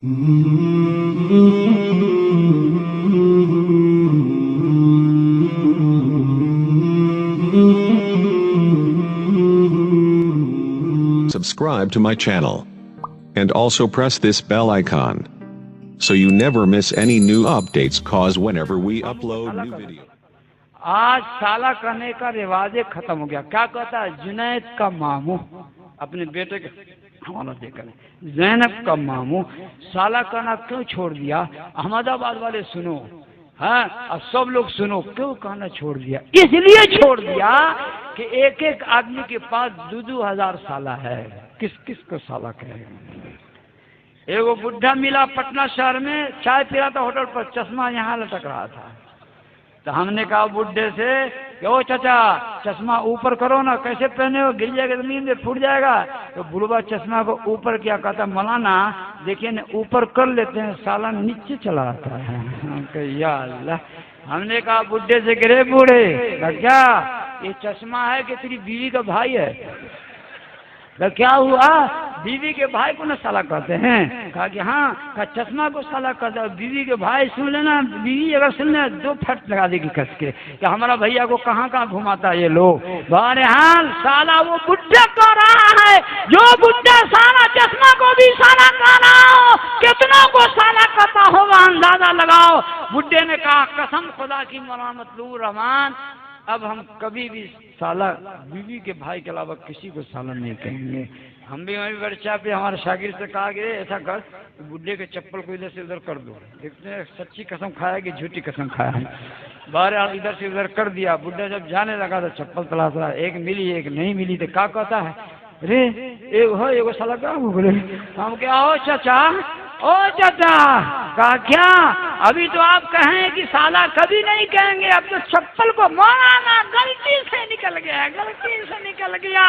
Subscribe to my channel. And also press this bell icon, so you never miss any new updates, cause whenever we upload new video. آج سالہ کرنے کا رواج ختم ہو گیا. کیا کہتا ہے جنید کا ماموں اپنے بیٹے کے حوالہ دے کر زینب کا ماموں سالہ کرنا کیوں چھوڑ دیا؟ احمد آباد والے سنو، ہاں اب سب لوگ سنو، کیوں کہنا چھوڑ دیا؟ اس لیے چھوڑ دیا کہ ایک ایک آدمی کے پاس 2,000 سالہ ہے. کس کس کو سالہ کہے گا؟ ایک بڈھا ملا پٹنہ شہر میں، چائے پی رہا تھا ہوٹل پر، چشمہ یہاں لٹک رہا تھا. تو ہم نے کہا بڈھے سے کہ او چچا چشمہ اوپر کرو نا، کیسے پہنے ہو، گر جائے گا زمین میں پھوٹ جائے گا. تو بڑھوا چشمہ کو اوپر کیا، کہتا مولانا دیکھیے نا اوپر کر لیتے ہیں، سالہ نیچے چلا آتا ہے. کہ یا اللہ. ہم نے کہا بڈھے سے کہ رے بوڑھے کیا یہ چشمہ ہے کہ تیری بیوی کا بھائی ہے؟ کیا ہوا؟ بیوی کے بھائی کو نہ سالہ کرتے ہیں. کہا کہ ہاں. کہا چشمہ کو سالہ کرتا ہے، بیوی کے بھائی سن لینا، بیوی اگر سن لینا 2 پھٹ لگا دے گی کس کے کہ ہمارا بھیا کو کہاں کہاں گھماتا ہے یہ لوگ. بہرحال سالہ وہ بڈھا کر رہا ہے جو بڈھا سالہ چشمہ کو بھی سالہ کر رہا ہو، کتنوں کو سالہ کرتا ہوگا اندازہ لگاؤ. بڈھے نے کہا قسم خدا کی مولانا مطلوب الرحمان اب ہم کبھی بھی سالہ بیوی کے بھائی کے علاوہ کسی کو سالہ نہیں کہیں گے. ہم بھی وہیں ورچہ پہ ہمارے شاگرد سے کہا کہ ایسا کر بڈھے کے چپل کو ادھر سے ادھر کر دو. دیکھتے ہیں سچی قسم کھایا کہ جھوٹی قسم کھایا ہے. بہرحال ادھر سے ادھر کر دیا. بڈھا جب جانے لگا تو چپل تلاش رہا، ایک ملی ایک نہیں ملی. تو کیا کہتا ہے رے ایک ہو ایک سالہ کیا ہو گئے. ہم کیا او چچا او چچا. کہا کیا؟ ابھی تو آپ کہیں کہ سالہ کبھی نہیں کہیں گے، اب تو چپل کو مولانا غلطی سے نکل گیا، غلطی سے نکل گیا،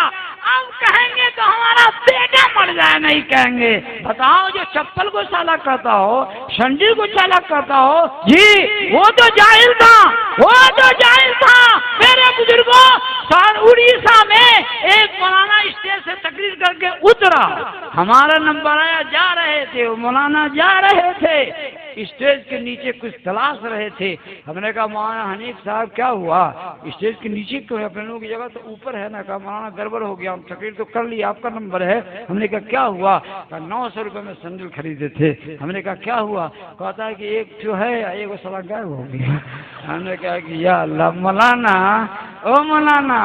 اب کہیں گے تو ہمارا بیٹا مر جائے، نہیں کہیں گے. بتاؤ جو چپل کو سالہ کرتا ہو، سنڈل کو سالہ کرتا ہو، جی وہ تو جاہل تھا، وہ تو جاہل تھا. میرے بزرگوں اڑیسہ میں ایک مولانا اسٹیج سے تقریر کر کے اترا، ہمارا نمبر آیا، جا رہے تھے وہ مولانا جا رہے تھے، اسٹیج کے نیچے کچھ تلاش رہے تھے. ہم نے کہا مولانا حنیف صاحب کیا ہوا، اسٹیج کے نیچے کیوں ہے؟ اپنے لوگوں کی جگہ تو اوپر ہے نا. کہا مولانا گڑبڑ ہو گیا، ہم تقریر تو کر لی، آپ کا نمبر ہے. ہم نے کہا کیا ہوا؟ کہا 900 روپے میں سینڈل خریدے تھے. ہم نے کہا کیا ہوا؟ کہتا ہے کہ ایک جو ہے ایک وہ سالہ غائب ہو گیا. ہم نے کہا کہ یا اللہ. مولانا او مولانا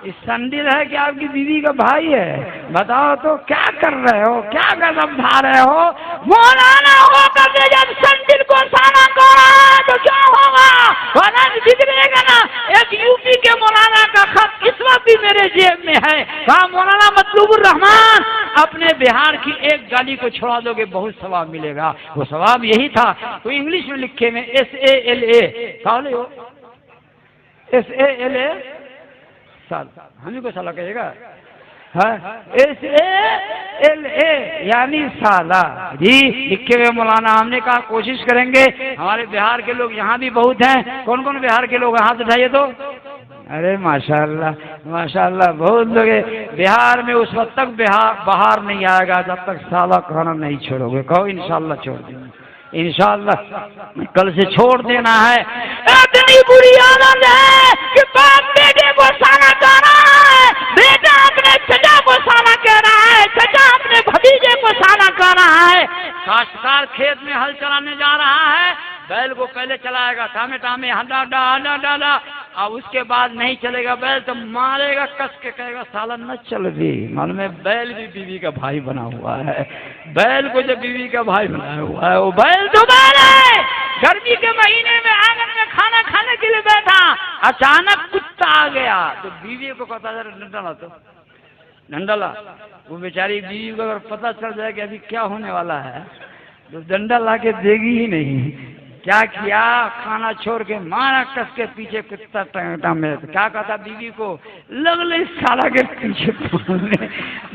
اس سینڈل ہے کہ آپ کی بیوی کا بھائی ہے؟ بتاؤ تو کیا کر رہے ہو، کیا قدم اٹھا رہے ہو؟ مولانا ہو کر کے جب سینڈل کو سالہ کر رہا ہے تو کیا ہوگا؟ مولانا بگڑے گا نا. ایک یو پی کے مولانا کا خط اس وقت بھی میرے جیب میں ہے. کہا مولانا مطلوب الرحمان اپنے بہار کی ایک گالی کو چھوڑا دو گے بہت ثواب ملے گا. وہ ثواب یہی تھا تو انگلش میں لکھے میں SALA کہا ہو SALA سال ہمیں کو سالہ کہے گا. SALA یعنی سالہ جی لکھے ہوئے مولانا. ہم نے کہا کوشش کریں گے. ہمارے بہار کے لوگ یہاں بھی بہت ہیں. کون کون بہار کے لوگ ہاتھ اٹھائیے تو. ارے ماشاءاللہ ماشاءاللہ بہت لوگ. بہار میں اس وقت تک بہار نہیں آئے گا جب تک سالہ کھانا نہیں چھوڑو گے. کہو انشاءاللہ چھوڑ دیں گے، انشاءاللہ کل سے چھوڑ دینا ہے. اتنی بری عادت ہے کہ باپ بیٹے کو سالہ کر رہا ہے، بیٹا اپنے چچا کو سالہ کہہ رہا ہے، چچا اپنے بھتیجے کو سالہ کر رہا ہے. کاشتکار کھیت میں ہل چلانے جا رہا ہے، بیل کو پہلے چلائے گا ٹامے ٹامے ہڈا ڈالا ڈالا، اور اس کے بعد نہیں چلے گا بیل تو مارے گا کس کے، کہے گا سالہ نہ چل رہی. معلوم ہے بیل بھی بیوی کا بھائی بنا ہوا ہے. بیل کو جو بیوی کا بھائی بنا ہوا ہے وہ بیل تو بیل ہے. گرمی کے مہینے میں آنگن میں کھانا کھانے کے لیے بیٹھا، اچانک کتا آ گیا تو بیوی کو کہتا ہے ڈنڈا لا تو ڈنڈا لا. وہ بیچاری بیوی کو اگر پتہ چل جائے کہ ابھی کیا ہونے والا ہے تو ڈنڈا لا کے دے گی ہی نہیں. کیا کیا؟ کھانا چھوڑ کے مارا کس کے پیچھے کتا ٹانگتا میں. کیا کہتا بیوی کو لگ لے سالہ کے پیچھے.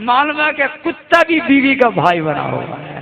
معلوم ہے کہ کتا بھی بیوی کا بھائی بنا ہوا ہے.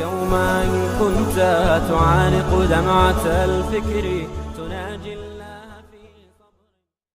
يوما كنت تعانق دمعة الفكر تناجي